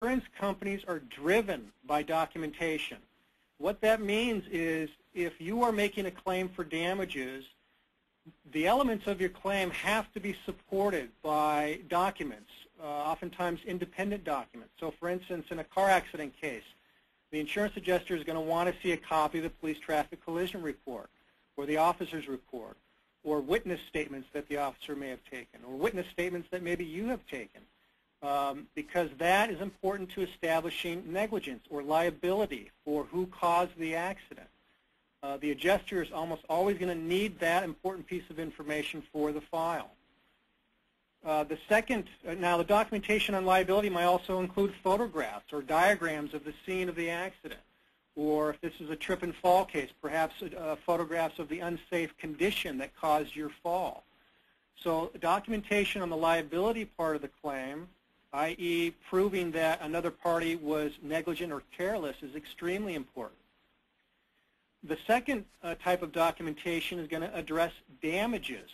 Insurance companies are driven by documentation. What that means is if you are making a claim for damages, the elements of your claim have to be supported by documents, oftentimes independent documents. So for instance, in a car accident case, the insurance adjuster is going to want to see a copy of the police traffic collision report or the officer's report or witness statements that the officer may have taken or witness statements that maybe you have taken, because that is important to establishing negligence or liability for who caused the accident. The adjuster is almost always going to need that important piece of information for the file. Now the documentation on liability might also include photographs or diagrams of the scene of the accident, or if this is a trip and fall case, perhaps photographs of the unsafe condition that caused your fall. So documentation on the liability part of the claim, i.e. proving that another party was negligent or careless, is extremely important. The second type of documentation is going to address damages.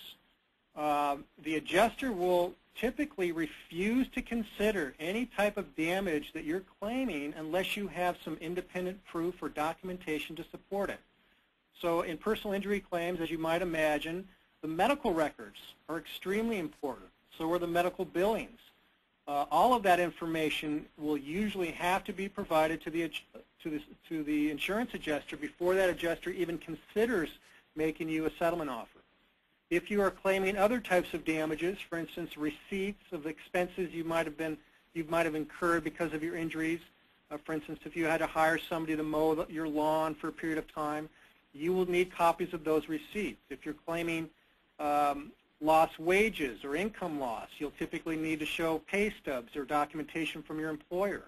The adjuster will typically refuse to consider any type of damage that you're claiming unless you have some independent proof or documentation to support it. So in personal injury claims, as you might imagine, the medical records are extremely important. So are the medical billings. All of that information will usually have to be provided to the insurance adjuster before that adjuster even considers making you a settlement offer. If you are claiming other types of damages, for instance, receipts of expenses you might have incurred because of your injuries, for instance, if you had to hire somebody to mow your lawn for a period of time, you will need copies of those receipts. If you're claiming lost wages or income loss, you'll typically need to show pay stubs or documentation from your employer.